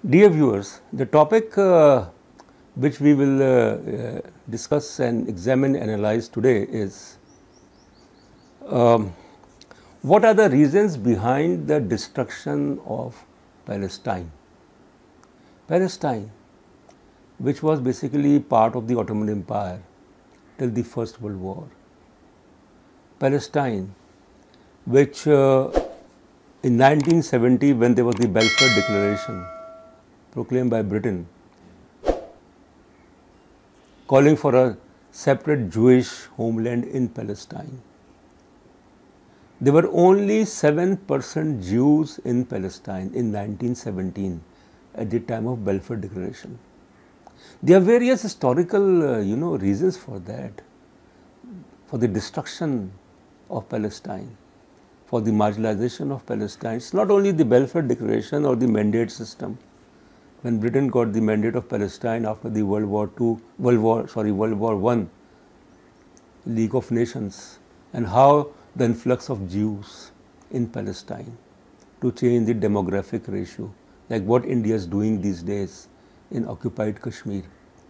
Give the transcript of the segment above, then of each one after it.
Dear viewers, the topic which we will discuss and examine, analyze today is what are the reasons behind the destruction of Palestine? Palestine, which was basically part of the Ottoman Empire till the First World War. Palestine, which in 1970, when there was the Balfour Declaration proclaimed by Britain, calling for a separate Jewish homeland in Palestine. There were only 7% Jews in Palestine in 1917 at the time of Balfour Declaration. There are various historical, reasons for that, for the destruction of Palestine, for the marginalization of Palestine. It's not only the Balfour Declaration or the mandate system. When Britain got the mandate of Palestine after the World War I, League of Nations, and how the influx of Jews in Palestine to change the demographic ratio, like what India is doing these days in occupied Kashmir,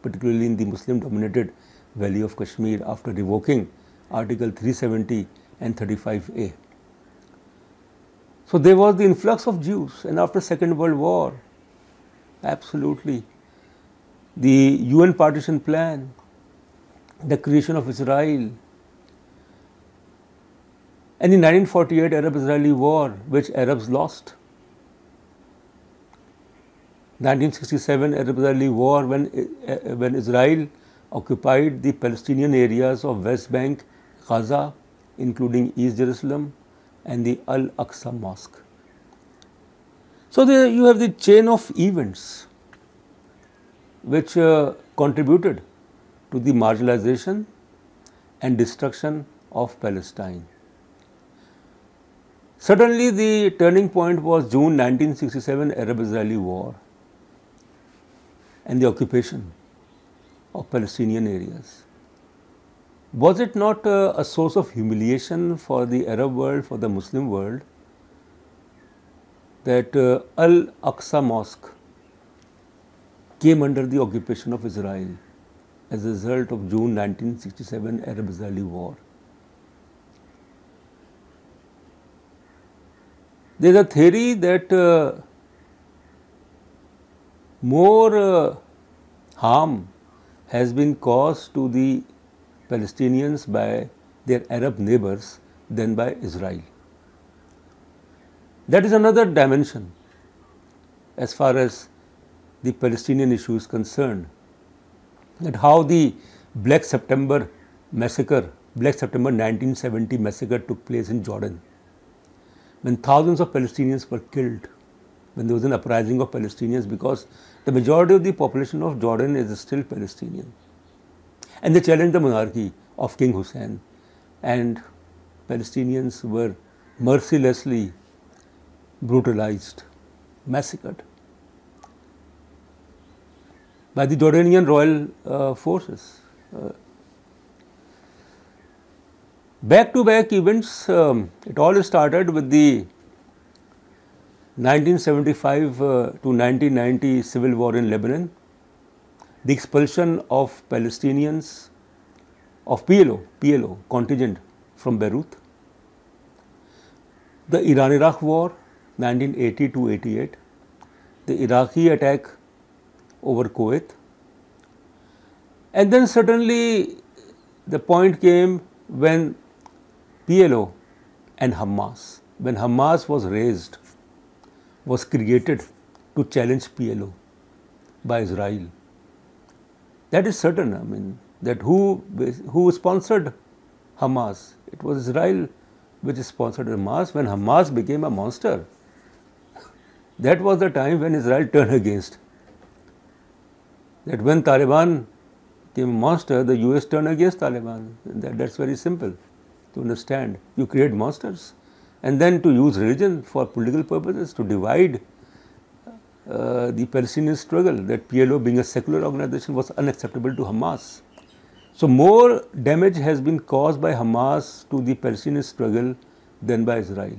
particularly in the Muslim-dominated Valley of Kashmir after revoking Article 370 and 35A. So there was the influx of Jews, and after Second World War, absolutely, the UN partition plan, the creation of Israel, and the 1948 Arab-Israeli war, which Arabs lost. 1967 Arab-Israeli war, when Israel occupied the Palestinian areas of West Bank, Gaza, including East Jerusalem, and the Al-Aqsa Mosque. So there you have the chain of events which contributed to the marginalization and destruction of Palestine. Certainly the turning point was June 1967 Arab-Israeli war and the occupation of Palestinian areas. Was it not a source of humiliation for the Arab world, for the Muslim world, that Al-Aqsa Mosque came under the occupation of Israel as a result of June 1967 Arab-Israeli war? There is a theory that more harm has been caused to the Palestinians by their Arab neighbors than by Israel. That is another dimension as far as the Palestinian issue is concerned, that how the Black September massacre, Black September 1970 massacre took place in Jordan, when thousands of Palestinians were killed, when there was an uprising of Palestinians, because the majority of the population of Jordan is still Palestinian. And they challenged the monarchy of King Hussein, and Palestinians were mercilessly brutalized, massacred by the Jordanian royal forces. Back-to-back events, it all started with the 1975 to 1990 civil war in Lebanon, the expulsion of Palestinians of PLO contingent from Beirut, the Iran-Iraq war 1980 to 88, the Iraqi attack over Kuwait, and then certainly the point came when PLO and Hamas, when Hamas was raised, was created to challenge PLO by Israel. That is certain. I mean, that who sponsored Hamas? It was Israel which sponsored Hamas. When Hamas became a monster, that was the time when Israel turned against. That when Taliban became a monster, the US turned against Taliban. That's very simple to understand. You create monsters, and then to use religion for political purposes, to divide the Palestinian struggle, that PLO being a secular organization was unacceptable to Hamas. So more damage has been caused by Hamas to the Palestinian struggle than by Israel.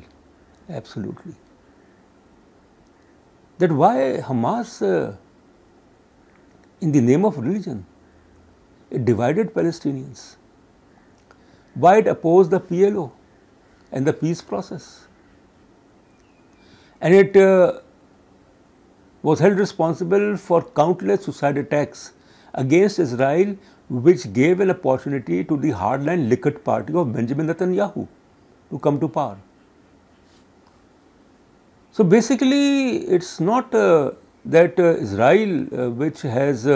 Absolutely. that why Hamas, in the name of religion, it divided Palestinians, why it opposed the PLO and the peace process, and it was held responsible for countless suicide attacks against Israel, which gave an opportunity to the hardline Likud party of Benjamin Netanyahu to come to power. So basically, it's not that Israel, which has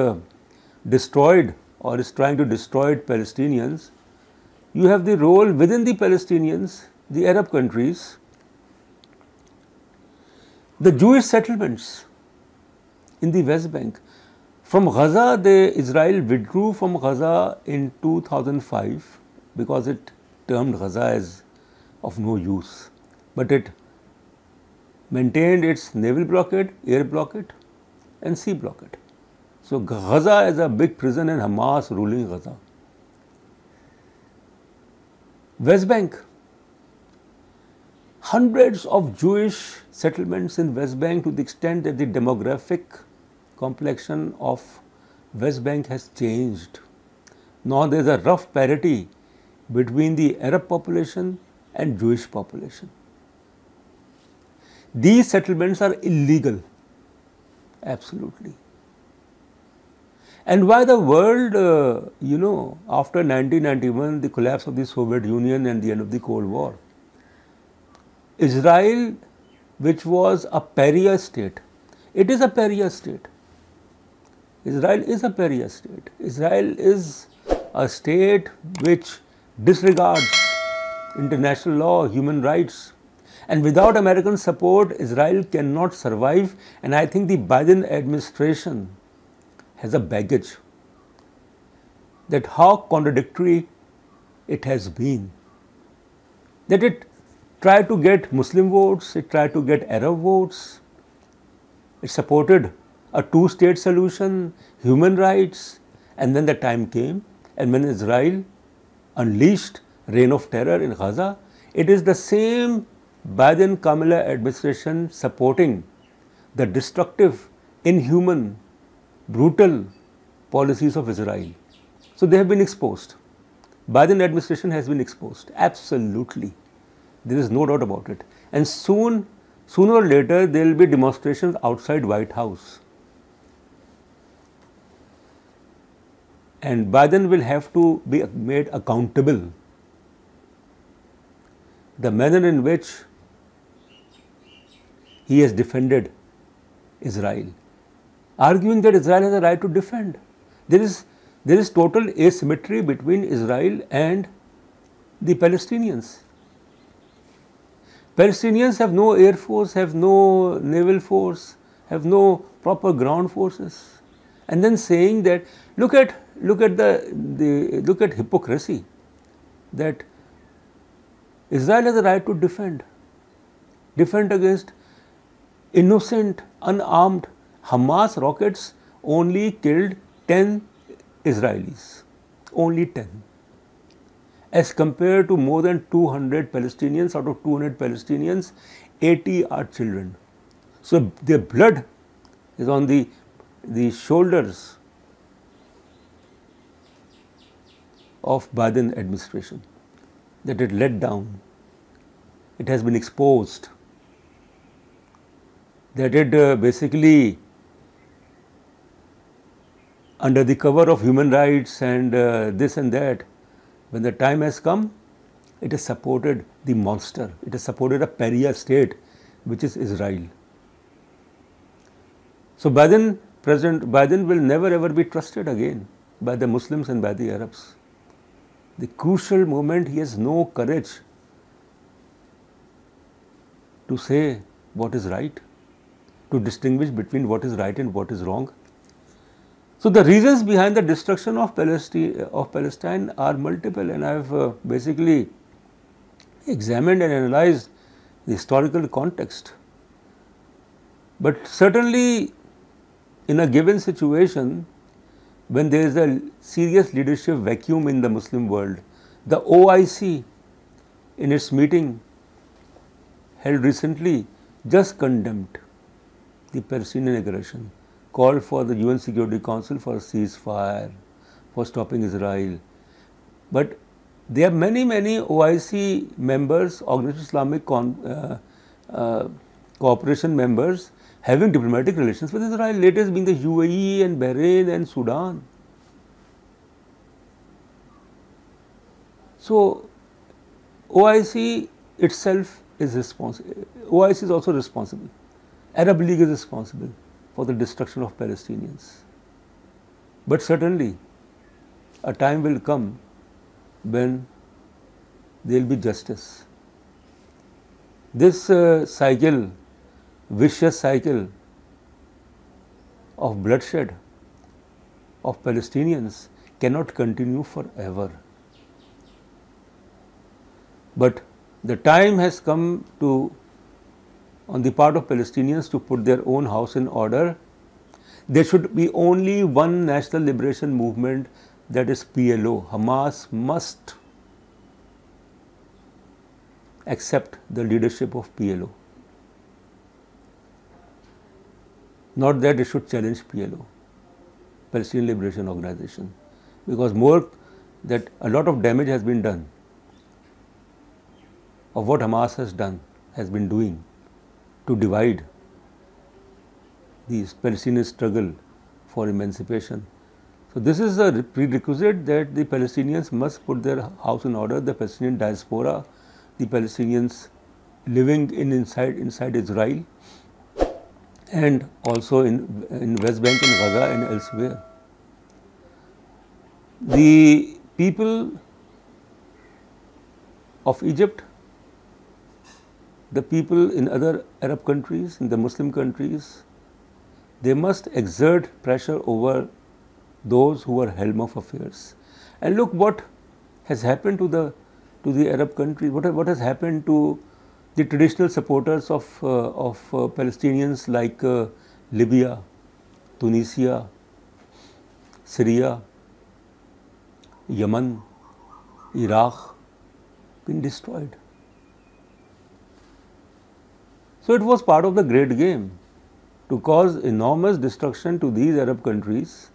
destroyed or is trying to destroy Palestinians. You have the role within the Palestinians, the Arab countries, the Jewish settlements in the West Bank. From Gaza, Israel withdrew from Gaza in 2005 because it termed Gaza as of no use, but it maintained its naval blockade, air blockade and sea blockade. So Gaza is a big prison and Hamas ruling Gaza. West Bank, hundreds of Jewish settlements in West Bank, to the extent that the demographic complexion of West Bank has changed. Now there is a rough parity between the Arab population and Jewish population. These settlements are illegal, absolutely. And why the world, after 1991, the collapse of the Soviet Union and the end of the Cold War, Israel, which was a pariah state, it is a pariah state. Israel is a pariah state. Israel is a state which disregards international law, human rights. And without American support, Israel cannot survive. And I think the Biden administration has a baggage that how contradictory it has been. That it tried to get Muslim votes, it tried to get Arab votes, it supported a two-state solution, human rights, and then the time came, and when Israel unleashed reign of terror in Gaza, it is the same Biden-Kamala administration supporting the destructive, inhuman, brutal policies of Israel. So they have been exposed. Biden administration has been exposed, absolutely. There is no doubt about it. And sooner or later, there will be demonstrations outside White House. And Biden will have to be made accountable. The manner in which he has defended Israel, arguing that Israel has a right to defend. There is total asymmetry between Israel and the Palestinians. Palestinians have no air force, have no naval force, have no proper ground forces, and then saying that look at hypocrisy, that Israel has a right to defend against innocent, unarmed Hamas rockets. Only killed 10 Israelis, only 10, as compared to more than 200 Palestinians. Out of 200 Palestinians, 80 are children. So their blood is on the shoulders of Biden administration, that it let down, it has been exposed, that it basically, under the cover of human rights and this and that, when the time has come, it has supported the monster, it has supported a pariah state, which is Israel. So President Biden will never ever be trusted again by the Muslims and by the Arabs. The crucial moment, he has no courage to say what is right, to distinguish between what is right and what is wrong. So the reasons behind the destruction of Palestine are multiple, and I have basically examined and analyzed the historical context. But certainly, in a given situation, when there is a serious leadership vacuum in the Muslim world, the OIC in its meeting held recently just condemned the Palestinian aggression, called for the UN Security Council for a ceasefire, for stopping Israel. But there are many OIC members, Organization Islamic Cooperation members, having diplomatic relations with Israel, latest being the UAE and Bahrain and Sudan. So, OIC itself is responsible. OIC is also responsible. Arab League is responsible for the destruction of Palestinians. But certainly, a time will come when there will be justice. This cycle, vicious cycle of bloodshed of Palestinians cannot continue forever. But the time has come to, on the part of Palestinians, to put their own house in order. There should be only one national liberation movement, that is PLO. Hamas must accept the leadership of PLO. Not that it should challenge PLO, Palestinian Liberation Organization, because that a lot of damage has been done of what Hamas has been doing to divide the Palestinian struggle for emancipation. So this is a prerequisite that the Palestinians must put their house in order, the Palestinian diaspora, the Palestinians living inside Israel, and also in West Bank and Gaza and elsewhere. The people of Egypt, the people in other Arab countries, in the Muslim countries, they must exert pressure over those who are helm of affairs. And look what has happened to the Arab countries. What has happened to the traditional supporters of Palestinians like Libya, Tunisia, Syria, Yemen, Iraq, been destroyed. So it was part of the great game to cause enormous destruction to these Arab countries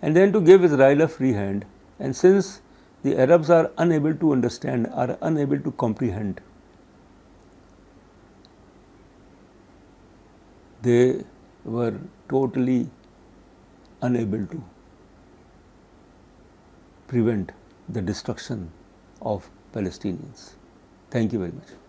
and then to give Israel a free hand. And since the Arabs are unable to understand, are unable to comprehend, they were totally unable to prevent the destruction of Palestinians. Thank you very much.